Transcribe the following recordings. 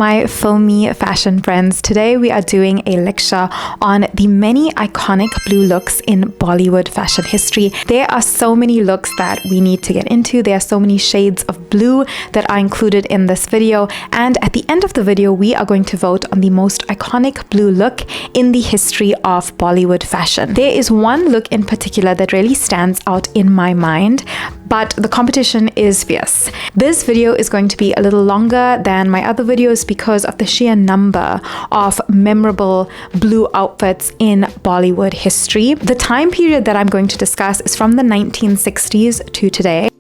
my filmy fashion friends. Today we are doing a lecture on the many iconic blue looks in Bollywood fashion history. There are so many looks that we need to get into. There are so many shades of blue that are included in this video, and at the end of the video we are going to vote on the most iconic blue look in the history of Bollywood fashion. There is one look in particular that really stands out in my mind, but the competition is fierce. This video is going to be a little longer than my other videos because of the sheer number of memorable blue outfits in Bollywood history. The time period that I'm going to discuss is from the 1960s to today.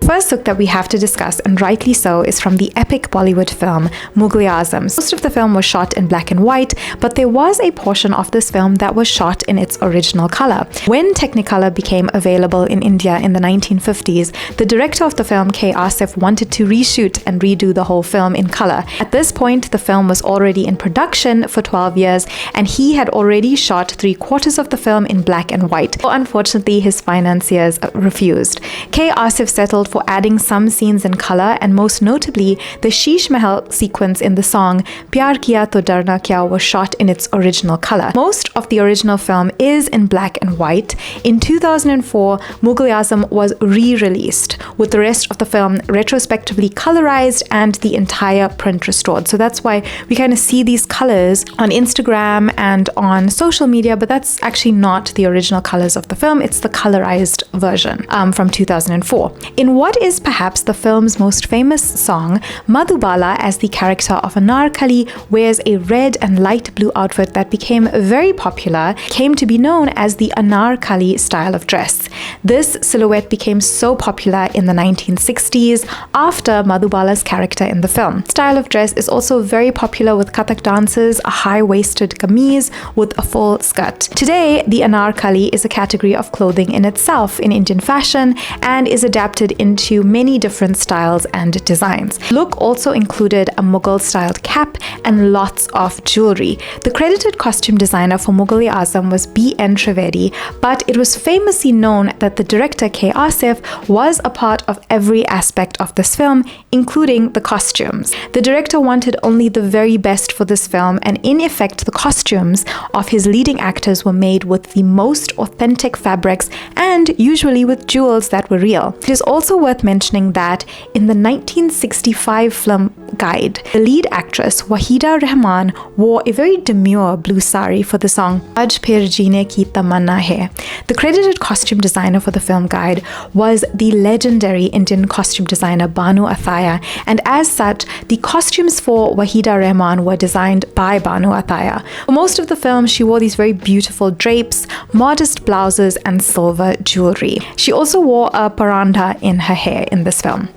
First look that we have to discuss, and rightly so, is from the epic Bollywood film Mughal Azam. Most of the film was shot in black and white, but there was a portion of this film that was shot in its original color. When Technicolor became available in India in the 1950s, the director of the film, K. Asif, wanted to reshoot and redo the whole film in color. At this point, the film was already in production for 12 years, and he had already shot 3/4 of the film in black and white. But unfortunately, his financiers refused. K. Asif settled for adding some scenes in color, and most notably, the Sheesh Mahal sequence in the song Pyar Kiya To Darna Kya was shot in its original color. Most of the original film is in black and white. In 2004, Mughal Azam was re-released, with the rest of the film retrospectively colorized and the entire print restored. So that's why we kind of see these colors on Instagram and on social media, but that's actually not the original colors of the film. It's the colorized version from 2004. In what is perhaps the film's most famous song, Madhubala, as the character of Anarkali, wears a red and light blue outfit that became very popular, came to be known as the Anarkali style of dress. This silhouette became so popular in the 1960s after Madhubala's character in the film. Style of dress is also very popular with Kathak dancers, a high-waisted kameez with a full skirt. Today, the Anarkali is a category of clothing in itself in Indian fashion and is adapted into many different styles and designs. Look also included a Mughal-styled cap and lots of jewelry. The credited costume designer for Mughal Azam was B.N. Trivedi, but it was famously known that the director K. Asif was a part of every aspect of this film, including the costumes. The director wanted only the very best for this film, and in effect, the costumes of his leading actors were made with the most authentic fabrics and usually with jewels that were real. It is also worth mentioning that in the 1965 film Guide, the lead actress Wahida Rahman wore a very demure blue sari for the song Aaj Phir Jeene Ki Tamanna Hai. The credited costume designer for the film Guide was the legendary Indian costume designer Banu Athaya, and as such, the costumes for Wahida Rahman were designed by Banu Athaya. For most of the film, she wore these very beautiful drapes, modest blouses, and silver jewelry. She also wore a paranda in her hair in this film.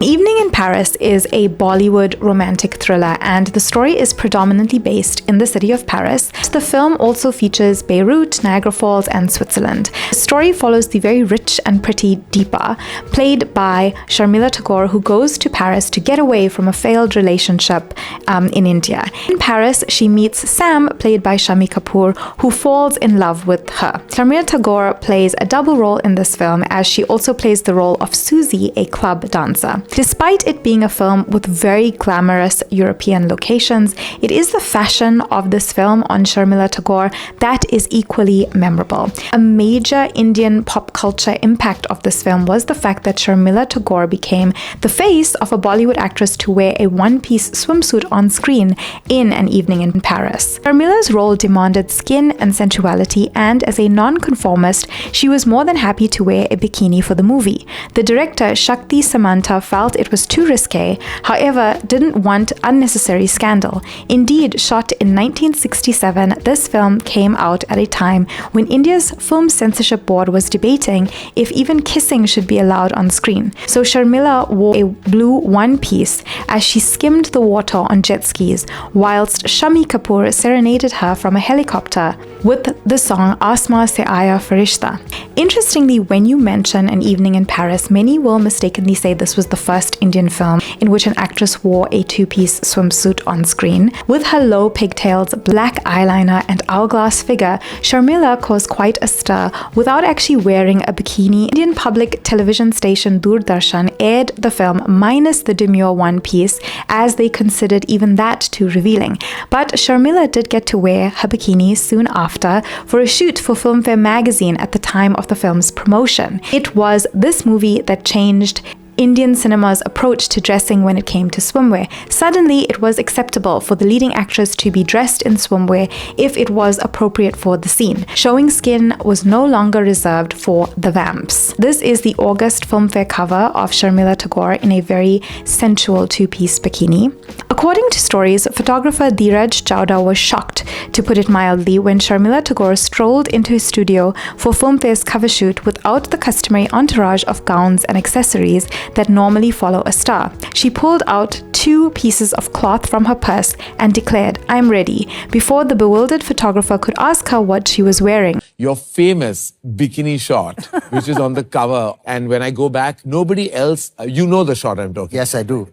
Evening in Paris is a Bollywood romantic thriller, and the story is predominantly based in the city of Paris. The film also features Beirut, Niagara Falls, and Switzerland. The story follows the very rich and pretty Deepa, played by Sharmila Tagore, who goes to Paris to get away from a failed relationship in India. In Paris, she meets Sam, played by Shami Kapoor, who falls in love with her. Sharmila Tagore plays a double role in this film, as she also plays the role of Susie, a club dancer. Despite it being a film with very glamorous European locations, it is the fashion of this film on Sharmila Tagore that is equally memorable. A major Indian pop culture impact of this film was the fact that Sharmila Tagore became the face of a Bollywood actress to wear a one-piece swimsuit on screen in An Evening in Paris. Sharmila's role demanded skin and sensuality, and as a non-conformist, she was more than happy to wear a bikini for the movie. The director, Shakti Samanta, felt it was too risque, however, didn't want unnecessary scandal. Indeed, shot in 1967, this film came out at a time when India's Film Censorship Board was debating if even kissing should be allowed on screen. So Sharmila wore a blue one-piece as she skimmed the water on jet skis, whilst Shami Kapoor serenaded her from a helicopter with the song Asma Se Aaya Farishta. Interestingly, when you mention An Evening in Paris, many will mistakenly say this was the first Indian Indian film in which an actress wore a two-piece swimsuit on screen. With her low pigtails, black eyeliner, and hourglass figure, Sharmila caused quite a stir without actually wearing a bikini. Indian public television station Doordarshan aired the film minus the demure one piece, as they considered even that too revealing. But Sharmila did get to wear her bikini soon after for a shoot for Filmfare magazine at the time of the film's promotion. It was this movie that changed Indian cinema's approach to dressing when it came to swimwear. Suddenly, it was acceptable for the leading actress to be dressed in swimwear if it was appropriate for the scene. Showing skin was no longer reserved for the vamps. This is the August Filmfare cover of Sharmila Tagore in a very sensual two-piece bikini. According to stories, photographer Dheeraj Chawda was shocked, to put it mildly, when Sharmila Tagore strolled into his studio for Filmfare's cover shoot without the customary entourage of gowns and accessories that normally follow a star. She pulled out 2 pieces of cloth from her purse and declared, "I'm ready," before the bewildered photographer could ask her what she was wearing. Your famous bikini shot, which is on the cover, and when I go back, nobody else, you know the shot I'm talking. Yes, I do.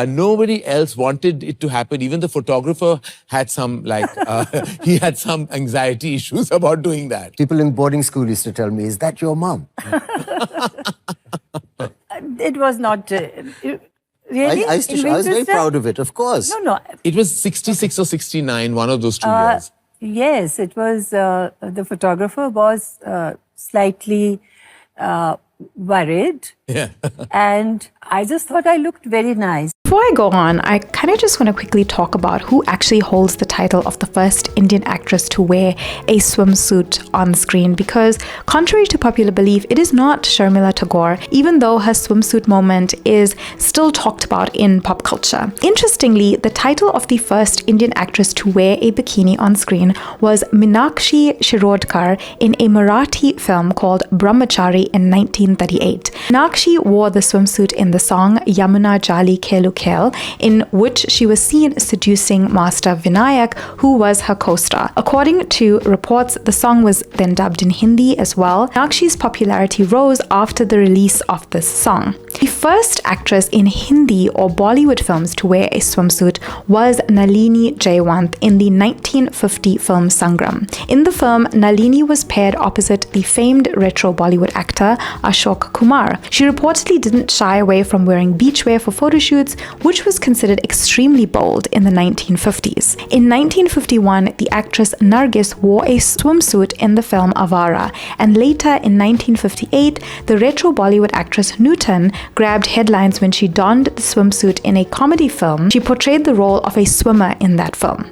Nobody else wanted it to happen. Even the photographer had some, he had some anxiety issues about doing that. People in boarding school used to tell me, "Is that your mom?" It was not really. I was very proud of it, of course. No. It was 66 or 69, one of those 2 years. Yes, it was. The photographer was slightly worried. Yeah. And I just thought I looked very nice. Before I go on, I kind of just want to quickly talk about who actually holds the title of the first Indian actress to wear a swimsuit on screen, because contrary to popular belief, it is not Sharmila Tagore, even though her swimsuit moment is still talked about in pop culture. Interestingly, the title of the first Indian actress to wear a bikini on screen was Meenakshi Shirodkar in a Marathi film called Brahmachari in 1938. Meenakshi wore the swimsuit in the song Yamuna Jali Khelu Khel, in which she was seen seducing Master Vinayak, who was her co-star. According to reports, the song was then dubbed in Hindi as well. Meenakshi's popularity rose after the release of this song. The first actress in Hindi or Bollywood films to wear a swimsuit was Nalini Jaywant in the 1950 film Sangram. In the film, Nalini was paired opposite the famed retro Bollywood actor Ashok Kumar. She reportedly didn't shy away from wearing beachwear for photo shoots, which was considered extremely bold in the 1950s. In 1951, the actress Nargis wore a swimsuit in the film Avara, and later in 1958, the retro Bollywood actress Nutan grabbed headlines when she donned the swimsuit in a comedy film. She portrayed the role of a swimmer in that film.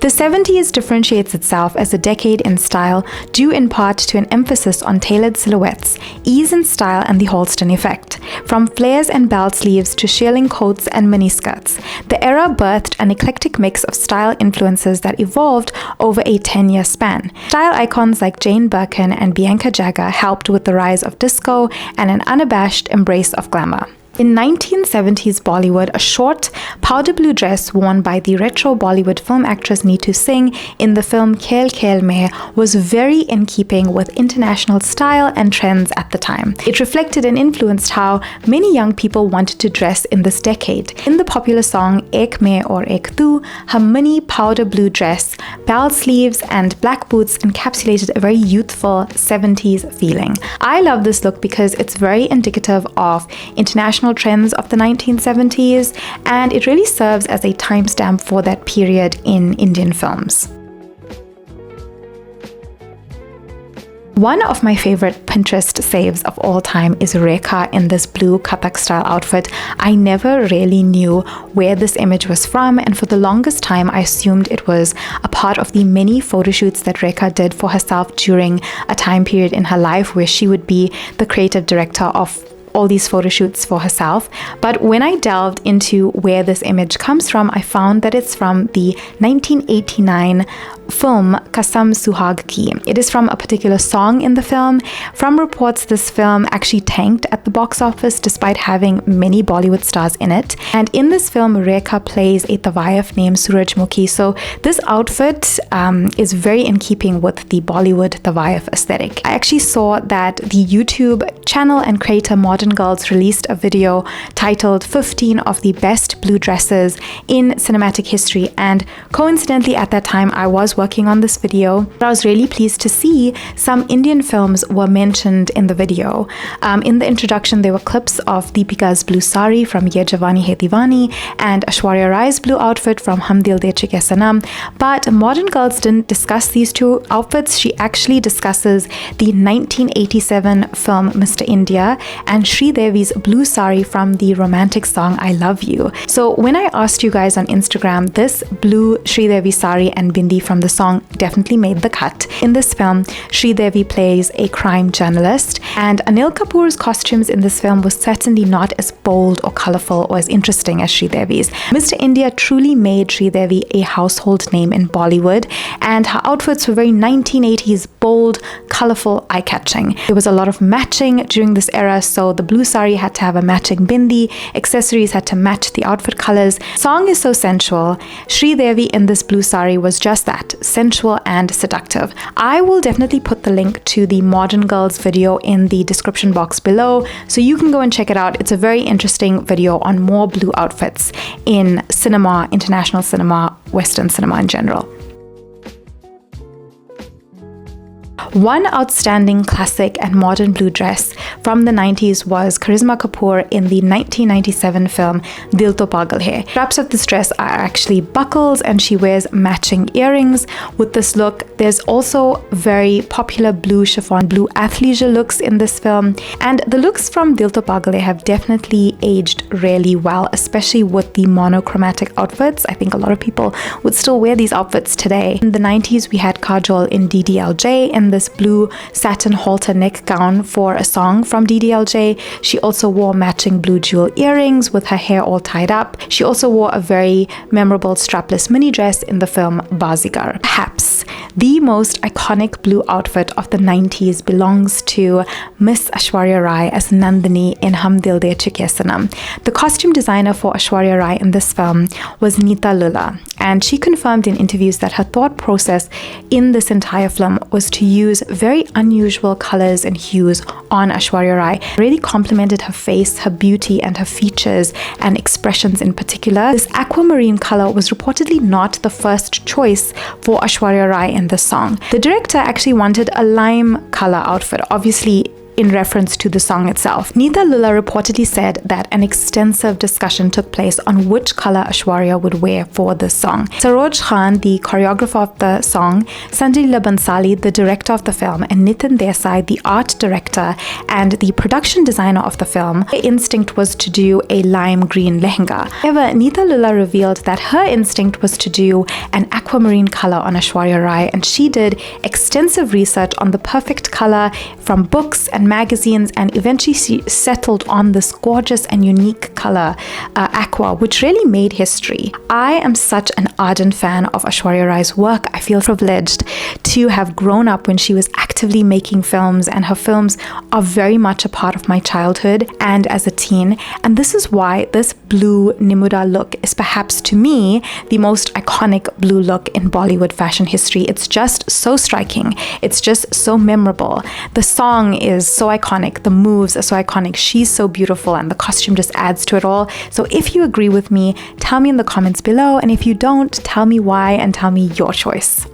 The 70s differentiates itself as a decade in style, due in part to an emphasis on tailored silhouettes, ease in style, and the Halston effect. From flares and belt sleeves to shearling coats and miniskirts, the era birthed an eclectic mix of style influences that evolved over a 10-year span. Style icons like Jane Birkin and Bianca Jagger helped with the rise of disco and an unabashed embrace of glamour. In 1970s Bollywood, a short, powder blue dress worn by the retro Bollywood film actress Neetu Singh in the film Khel Khel Mein was very in keeping with international style and trends at the time. It reflected and influenced how many young people wanted to dress in this decade. In the popular song Ek Main Aur Ek Tu, her mini powder blue dress, bell sleeves, and black boots encapsulated a very youthful 70s feeling. I love this look because it's very indicative of international trends of the 1970s, and it really serves as a timestamp for that period in Indian films. One of my favorite Pinterest saves of all time is Rekha in this blue Kathak style outfit. I never really knew where this image was from, and for the longest time I assumed it was a part of the many photo shoots that Rekha did for herself during a time period in her life where she would be the creative director of all these photo shoots for herself. But when I delved into where this image comes from, I found that it's from the 1989 film Kasam Suhag Ki. It is from a particular song in the film. From reports, this film actually tanked at the box office despite having many Bollywood stars in it. And in this film, Rekha plays a Tawayaf named Surajmukhi. So this outfit is very in keeping with the Bollywood Tawayaf aesthetic. I actually saw that the YouTube channel and creator Modern Modern Girls released a video titled 15 of the Best Blue Dresses in Cinematic History, and coincidentally at that time I was working on this video. I was really pleased to see some Indian films were mentioned in the video. In the introduction there were clips of Deepika's blue sari from Ye Jawani Hai Deewani and Aishwarya Rai's blue outfit from Hum Dil De Chuke Sanam, but Modern Girls didn't discuss these two outfits. She actually discusses the 1987 film Mr. India and Sridevi's blue sari from the romantic song I Love You. So when I asked you guys on Instagram, this blue Sridevi sari and bindi from the song definitely made the cut. In this film, Sridevi plays a crime journalist, and Anil Kapoor's costumes in this film was certainly not as bold or colorful or as interesting as Sridevi's. Mr. India truly made Sridevi a household name in Bollywood, and her outfits were very 1980s, bold, colorful, eye-catching. There was a lot of matching during this era, so the blue sari had to have a matching bindi, accessories had to match the outfit colors. Song is so sensual. Sridevi in this blue sari was just that, sensual and seductive. I will definitely put the link to the Modern Girls video in the description box below, so you can go and check it out. It's a very interesting video on more blue outfits in cinema, international cinema, Western cinema in general. One outstanding classic and modern blue dress from the 90s was Karisma Kapoor in the 1997 film Dil To Pagal Hai. Straps of this dress are actually buckles and she wears matching earrings. With this look, there's also very popular blue chiffon, blue athleisure looks in this film, and the looks from Dil To Pagal Hai have definitely aged really well, especially with the monochromatic outfits. I think a lot of people would still wear these outfits today. In the 90s, we had Kajol in DDLJ in this blue satin halter neck gown for a song from DDLJ. She also wore matching blue jewel earrings with her hair all tied up. She also wore a very memorable strapless mini dress in the film Bazigar. Perhaps the most iconic blue outfit of the 90s belongs to Miss Aishwarya Rai as Nandini in Hum Dil De Chuke Sanam. The costume designer for Aishwarya Rai in this film was Neeta Lulla, and she confirmed in interviews that her thought process in this entire film was to use very unusual colors and hues on Aishwarya Rai. It really complemented her face, her beauty, and her features and expressions in particular. This aquamarine color was reportedly not the first choice for Aishwarya Rai in the song. The director actually wanted a lime color outfit, obviously in reference to the song itself. Neeta Lulla reportedly said that an extensive discussion took place on which color Aishwarya would wear for this song. Saroj Khan, the choreographer of the song, Sanjay Leela Bansali, the director of the film, and Nitin Desai, the art director and the production designer of the film, their instinct was to do a lime green lehenga. However, Neeta Lulla revealed that her instinct was to do an aquamarine color on Aishwarya Rai, and she did extensive research on the perfect color from books and magazines, and eventually she settled on this gorgeous and unique color, aqua, which really made history. I am such an ardent fan of Aishwarya Rai's work. I feel privileged to have grown up when she was actively making films, and her films are very much a part of my childhood and as a teen, and this is why this blue Nimuda look is perhaps to me the most iconic blue look in Bollywood fashion history. It's just so striking. It's just so memorable. The song is so iconic, the moves are so iconic, she's so beautiful, and the costume just adds to it all. So if you agree with me, tell me in the comments below, and if you don't, tell me why and tell me your choice.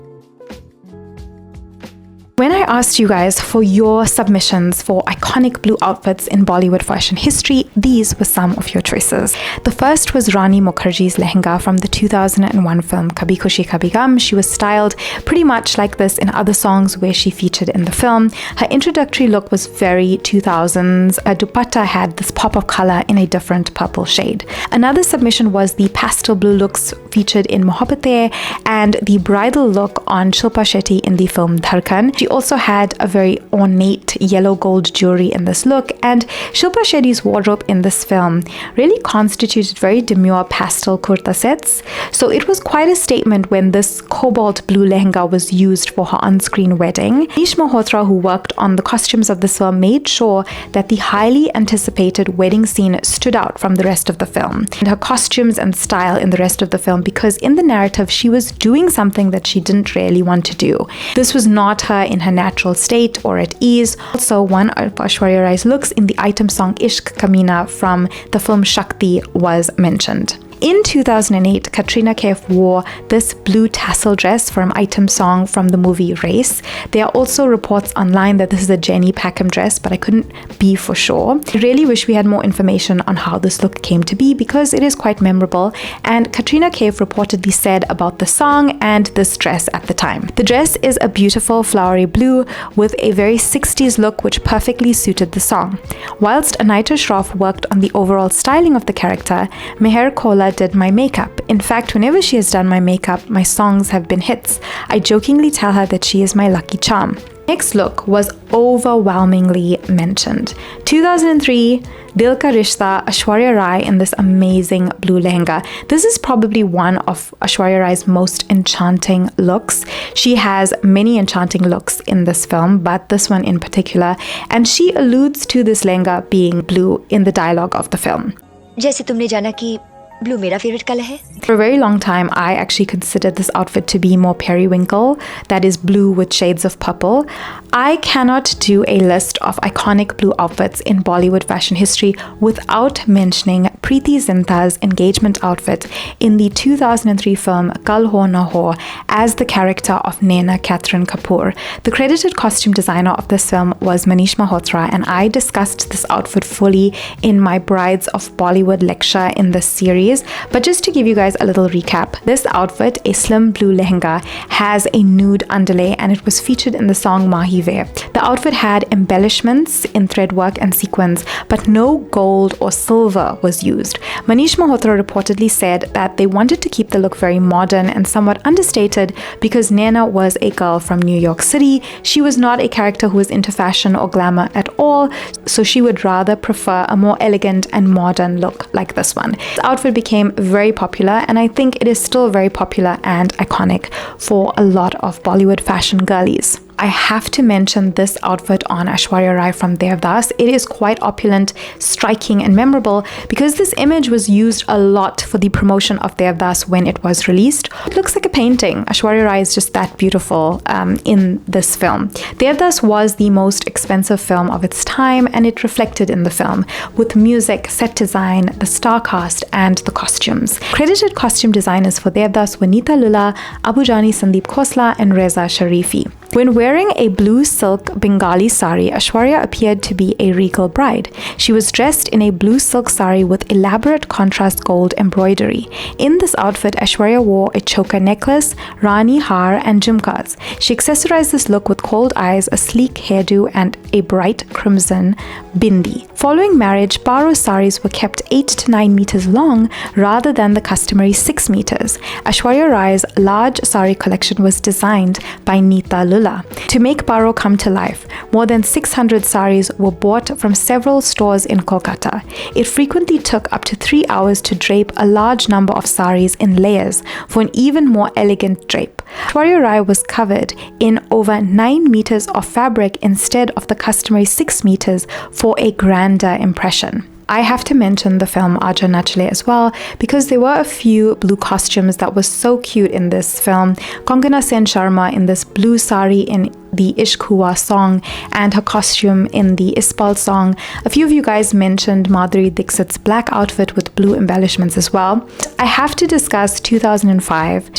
When I asked you guys for your submissions for iconic blue outfits in Bollywood fashion history, these were some of your choices. The first was Rani Mukherjee's lehenga from the 2001 film Kabhi Khushi Kabhi Gum. She was styled pretty much like this in other songs where she featured in the film. Her introductory look was very 2000s. Her dupatta had this pop of color in a different purple shade. Another submission was the pastel blue looks featured in Mohabbatein and the bridal look on Shilpa Shetty in the film Dharkan. She also had a very ornate yellow gold jewelry in this look, and Shilpa Shetty's wardrobe in this film really constituted very demure pastel kurta sets. So it was quite a statement when this cobalt blue lehenga was used for her on-screen wedding. Anish Malhotra, who worked on the costumes of this film, made sure that the highly anticipated wedding scene stood out from the rest of the film and her costumes and style in the rest of the film, because in the narrative she was doing something that she didn't really want to do. This was not her in her natural state or at ease. Also, one of Aishwarya Rai's looks in the item song Ishq Kamina from the film Shakti was mentioned. In 2008, Katrina Kaif wore this blue tassel dress from item song from the movie Race. There are also reports online that this is a Jenny Packham dress, but I couldn't be for sure. I really wish we had more information on how this look came to be because it is quite memorable, and Katrina Kaif reportedly said about the song and this dress at the time. The dress is a beautiful flowery blue with a very 60s look which perfectly suited the song. Whilst Anita Shroff worked on the overall styling of the character, Meher Kola did my makeup. In fact, whenever she has done my makeup, my songs have been hits. I jokingly tell her that she is my lucky charm. Next look was overwhelmingly mentioned. 2003, Dil Ka Rishta, Aishwarya Rai in this amazing blue lehenga. This is probably one of Aishwarya Rai's most enchanting looks. She has many enchanting looks in this film, but this one in particular, and she alludes to this lehenga being blue in the dialogue of the film. जैसे तुमने जाना कि blue मेरा favorite color है. For a very long time, I actually considered this outfit to be more periwinkle, that is blue with shades of purple. I cannot do a list of iconic blue outfits in Bollywood fashion history without mentioning Preeti Zinta's engagement outfit in the 2003 film Kal Ho Na Ho as the character of Naina Catherine Kapoor. The credited costume designer of this film was Manish Malhotra, and I discussed this outfit fully in my Brides of Bollywood lecture in this series. But just to give you guys a little recap, this outfit, a slim blue lehenga, has a nude underlay and it was featured in the song Mahi Ve. The outfit had embellishments in threadwork and sequins, but no gold or silver was used. Manish Malhotra reportedly said that they wanted to keep the look very modern and somewhat understated because Naina was a girl from New York City. She was not a character who was into fashion or glamour at all, so she would rather prefer a more elegant and modern look like this one. This outfit became very popular, and I think it is still very popular and iconic for a lot of Bollywood fashion girlies. I have to mention this outfit on Aishwarya Rai from Devdas. It is quite opulent, striking, and memorable because this image was used a lot for the promotion of Devdas when it was released. It looks like a painting. Aishwarya Rai is just that beautiful in this film. Devdas was the most expensive film of its time, and it reflected in the film with music, set design, the star cast, and the costumes. Credited costume designers for Devdas were Neeta Lulla, Abujani Sandeep Khosla, and Reza Sharifi. When wearing a blue silk Bengali sari, Aishwarya appeared to be a regal bride. She was dressed in a blue silk sari with elaborate contrast gold embroidery. In this outfit, Aishwarya wore a choker necklace, Rani har, and jhumkas. She accessorized this look with cold eyes, a sleek hairdo, and a bright crimson bindi. Following marriage, Paro saris were kept 8 to 9 meters long rather than the customary 6 meters. Aishwarya Rai's large sari collection was designed by Neeta Lulla. To make Paro come to life, more than 600 saris were bought from several stores in Kolkata. It frequently took up to 3 hours to drape a large number of saris in layers for an even more elegant drape. Aishwarya Rai was covered in over 9 meters of fabric instead of the customary 6 meters for a grander impression. I have to mention the film Aaja Nachle as well because there were a few blue costumes that was so cute in this film. Kangana Sen Sharma in this blue sari in the Ishq Hua song and her costume in the Ispal song. A few of you guys mentioned Madhuri Dixit's black outfit with blue embellishments as well. I have to discuss 2005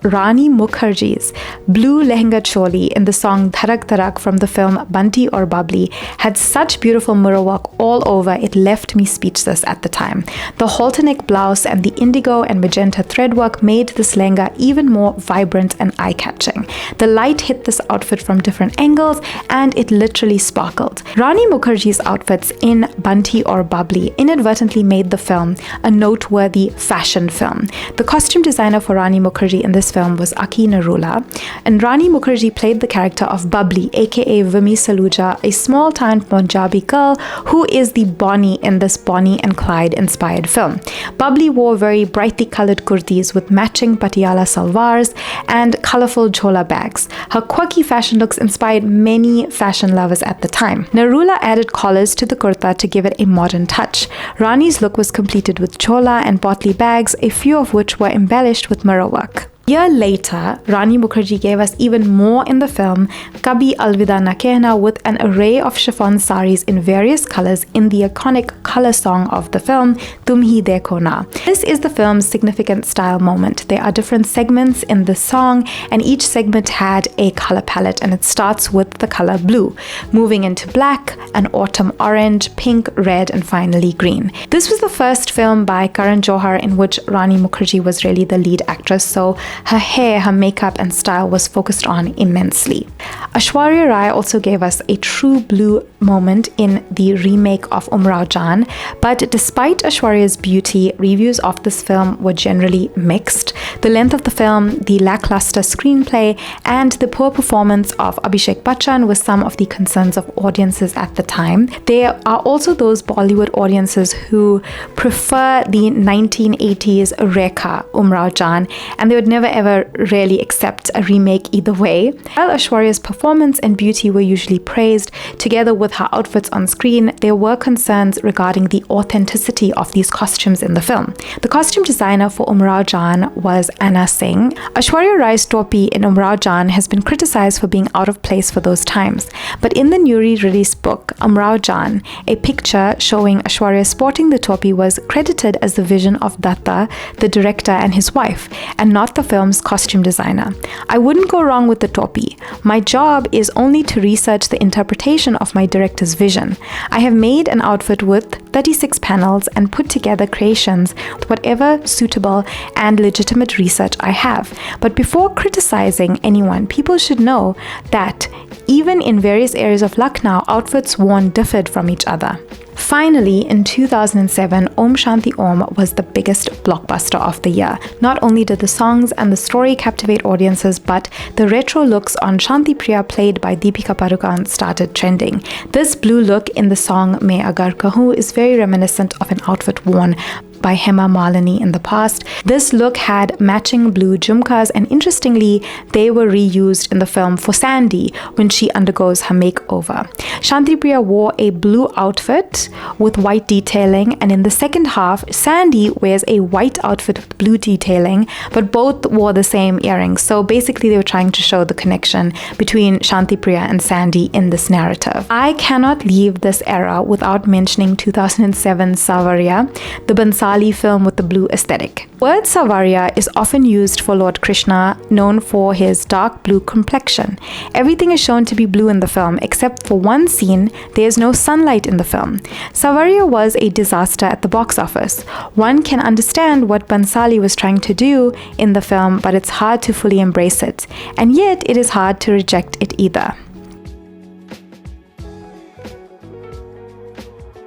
Rani Mukherjee's blue lehenga choli in the song Dharak Dharak from the film Bunty or Bubbly had such beautiful mirror work all over, it left me speechless at the time. The halter neck blouse and the indigo and magenta threadwork made this lehenga even more vibrant and eye-catching. The light hit this outfit from different angles and it literally sparkled. Rani Mukherjee's outfits in Bunty or Bubbly inadvertently made the film a noteworthy fashion film. The costume designer for Rani Mukherjee in this film was Aki Narula, and Rani Mukherjee played the character of Bubbly, aka Vimi Saluja, a small-town Punjabi girl who is the Bonnie in this Bonnie and Clyde inspired film. Bubbly wore very brightly colored kurtis with matching patiala salwars and colorful chola bags. Her quirky fashion looks inspired many fashion lovers at the time. Narula added collars to the kurta to give it a modern touch. Rani's look was completed with chola and potli bags, a few of which were embellished with mirror work. A year later, Rani Mukherjee gave us even more in the film Kabhi Alvida Na Kehna with an array of chiffon saris in various colors in the iconic color song of the film, Tum Hi Dekho Na. This is the film's significant style moment. There are different segments in the song, and each segment had a color palette, and it starts with the color blue, moving into black, an autumn orange, pink, red, and finally green. This was the first film by Karan Johar in which Rani Mukherjee was really the lead actress, so her hair, her makeup, and style was focused on immensely. Aishwarya Rai also gave us a true blue moment in the remake of Umrao Jaan, but despite Aishwarya's beauty, reviews of this film were generally mixed. The length of the film, the lackluster screenplay, and the poor performance of Abhishek Bachchan was some of the concerns of audiences at the time. There are also those Bollywood audiences who prefer the 1980s Rekha Umrao Jaan, and they would never ever really accept a remake either way. While Aishwarya's performance and beauty were usually praised, together with her outfits on screen, there were concerns regarding the authenticity of these costumes in the film. The costume designer for Umrao Jaan was Anna Singh. Aishwarya Rai's topi in Umrao Jaan has been criticized for being out of place for those times, but in the newly released book, Umrao Jaan, a picture showing Aishwarya sporting the topi was credited as the vision of Datta, the director, and his wife, and not the film's costume designer. I wouldn't go wrong with the topi. My job is only to research the interpretation of my director's vision. I have made an outfit with 36 panels and put together creations with whatever suitable and legitimate research I have. But before criticizing anyone, people should know that even in various areas of Lucknow, outfits worn differed from each other. Finally, in 2007, Om Shanti Om was the biggest blockbuster of the year. Not only did the songs and the story captivate audiences, but the retro looks on Shanti Priya played by Deepika Padukone started trending. This blue look in the song Main Agar Kahun is very reminiscent of an outfit worn by Hema Malini in the past. This look had matching blue jhumkas, and interestingly, they were reused in the film for Sandy when she undergoes her makeover. Shanti Priya wore a blue outfit with white detailing, and in the second half, Sandy wears a white outfit with blue detailing, but both wore the same earrings. So basically, they were trying to show the connection between Shanti Priya and Sandy in this narrative. I cannot leave this era without mentioning 2007 Saawariya, the Bansali film with the blue aesthetic. Word Saawariya is often used for Lord Krishna, known for his dark blue complexion. Everything is shown to be blue in the film, except for one scene, there is no sunlight in the film. Saawariya was a disaster at the box office. One can understand what Bansali was trying to do in the film, but it's hard to fully embrace it. And yet, it is hard to reject it either.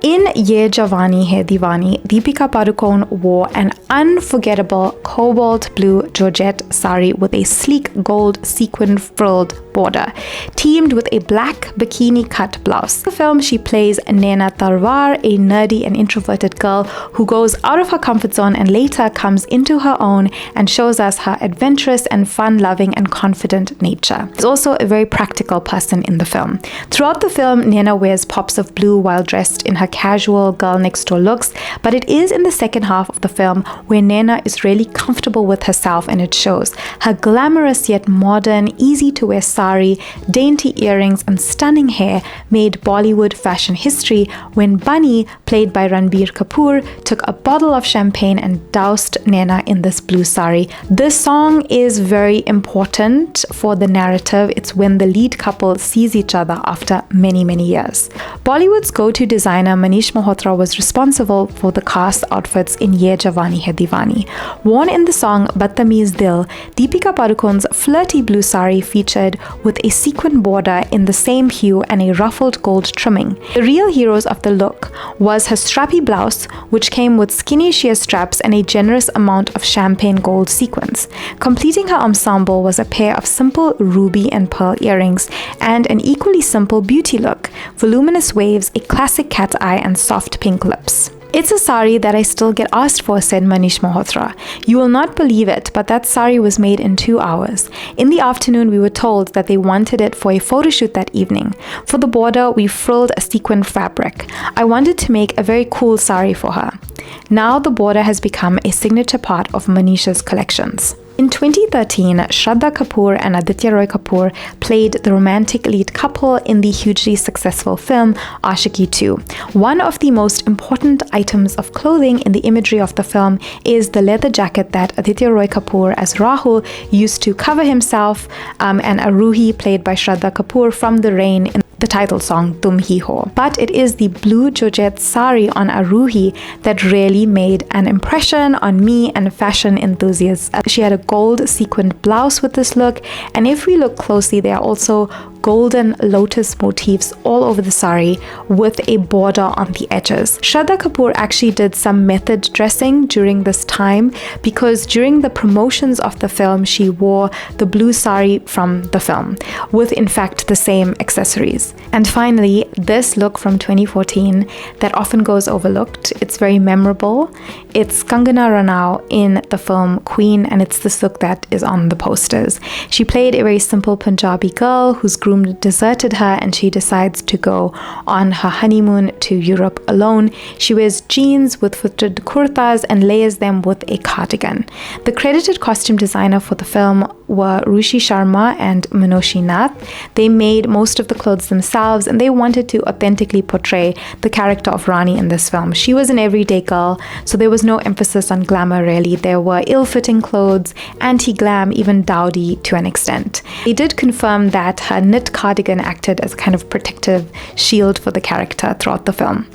In Ye Jawani Hai Deewani, Deepika Padukone wore an unforgettable cobalt blue georgette sari with a sleek gold sequin frilled border, teamed with a black bikini cut blouse. In the film, she plays Naina Tarwar, a nerdy and introverted girl who goes out of her comfort zone and later comes into her own and shows us her adventurous and fun-loving and confident nature. She's also a very practical person in the film. Throughout the film, Naina wears pops of blue while dressed in her casual girl next door looks, but it is in the second half of the film where Naina is really comfortable with herself, and it shows. Her glamorous yet modern, easy to wear sari, dainty earrings, and stunning hair made Bollywood fashion history when Bunny, played by Ranbir Kapoor, took a bottle of champagne and doused Naina in this blue sari. This song is very important for the narrative. It's when the lead couple sees each other after many, many years. Bollywood's go-to designer Manish Malhotra was responsible for the cast outfits in Ye Jawani Hai Deewani. Worn in the song Badtameez Dil, Deepika Padukone's flirty blue sari featured with a sequin border in the same hue and a ruffled gold trimming. The real heroes of the look was her strappy blouse, which came with skinny sheer straps and a generous amount of champagne gold sequins. Completing her ensemble was a pair of simple ruby and pearl earrings and an equally simple beauty look, voluminous waves, a classic cat eye, and soft pink lips. It's a sari that I still get asked for, said Manish Malhotra. You will not believe it, but that sari was made in 2 hours. In the afternoon, we were told that they wanted it for a photo shoot that evening. For the border, we frilled a sequin fabric. I wanted to make a very cool sari for her. Now the border has become a signature part of Manish's collections. In 2013, Shraddha Kapoor and Aditya Roy Kapoor played the romantic lead couple in the hugely successful film Aashiqui 2. One of the most important items of clothing in the imagery of the film is the leather jacket that Aditya Roy Kapoor as Rahul used to cover himself, and Aruhi, played by Shraddha Kapoor, from the rain in the title song Tum Hi Ho. But it is the blue georgette sari on Aruhi that really made an impression on me and fashion enthusiasts. She had a gold sequined blouse with this look, and if we look closely, there are also golden lotus motifs all over the sari with a border on the edges. Shraddha Kapoor actually did some method dressing during this time, because during the promotions of the film she wore the blue sari from the film with in fact the same accessories. And finally, this look from 2014 that often goes overlooked. It's very memorable. It's Kangana Ranaut in the film Queen, and it's this look that is on the posters. She played a very simple Punjabi girl whose groom deserted her, and she decides to go on her honeymoon to Europe alone. She wears jeans with footed kurtas and layers them with a cardigan. The credited costume designer for the film were Rushi Sharma and Minoshi Nath. They made most of the clothes themselves, and they wanted to authentically portray the character of Rani in this film. She was an everyday girl, so there was no emphasis on glamour really. There were ill-fitting clothes, anti-glam, even dowdy to an extent. They did confirm that her knit cardigan acted as a kind of protective shield for the character throughout the film.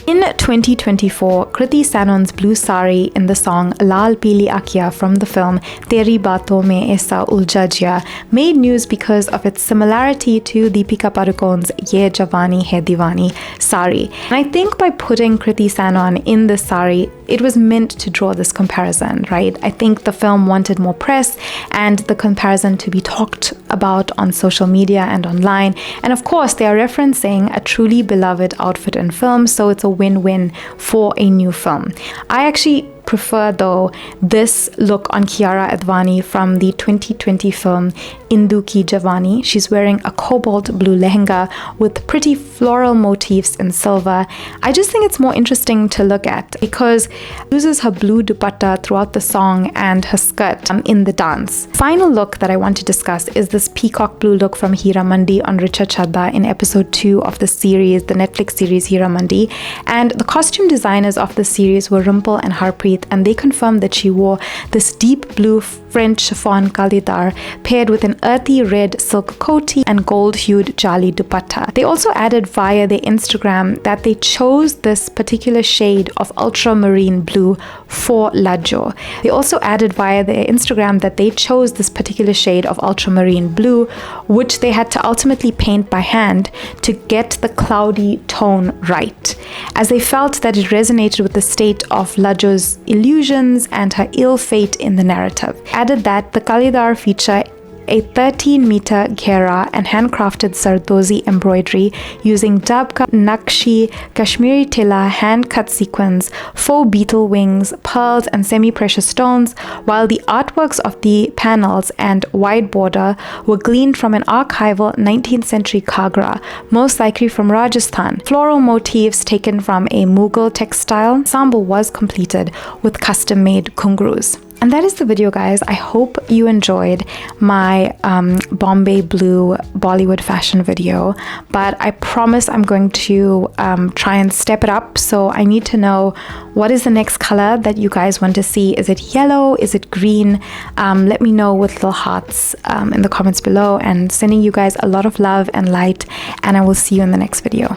In 2024, Kriti Sanon's blue sari in the song Lal Pili Akya from the film Teri Baaton Mein Aisa Ulja Jiya made news because of its similarity to Deepika Padukone's Ye Jawani Hai Deewani sari. And I think by putting Kriti Sanon in this sari, it was meant to draw this comparison, right? I think the film wanted more press and the comparison to be talked about on social media and online. And of course, they are referencing a truly beloved outfit in film, so it's a win-win for a new film. I actually prefer though this look on Kiara Advani from the 2020 film Indu Ki Javani. She's wearing a cobalt blue lehenga with pretty floral motifs in silver. I just think it's more interesting to look at because she uses her blue dupatta throughout the song and her skirt in the dance. Final look that I want to discuss is this peacock blue look from Hira Mandi on Richa Chadda in episode 2 of the series, the Netflix series Hira Mandi. And the costume designers of the series were Rumple and Harpreet, and they confirmed that she wore this deep blue French chiffon kalidar paired with an earthy red silk koti and gold-hued jali dupatta. They also added via their Instagram that they chose this particular shade of ultramarine blue for Lajo. They also added via their Instagram that they chose this particular shade of ultramarine blue, which they had to ultimately paint by hand to get the cloudy tone right, as they felt that it resonated with the state of Lajo's illusions and her ill fate in the narrative. Added that the Kalidar feature a 13-meter ghera and handcrafted sardozi embroidery using dabka, nakshi, Kashmiri tilla, hand-cut sequins, faux beetle wings, pearls, and semi-precious stones, while the artworks of the panels and wide border were gleaned from an archival 19th century kagra, most likely from Rajasthan. Floral motifs taken from a Mughal textile ensemble was completed with custom-made kungrus. And that is the video, guys. I hope you enjoyed my Bombay Blue Bollywood fashion video, but I promise I'm going to try and step it up. So I need to know, what is the next color that you guys want to see? Is it yellow? Is it green? Let me know with little hearts in the comments below, and sending you guys a lot of love and light, and I will see you in the next video.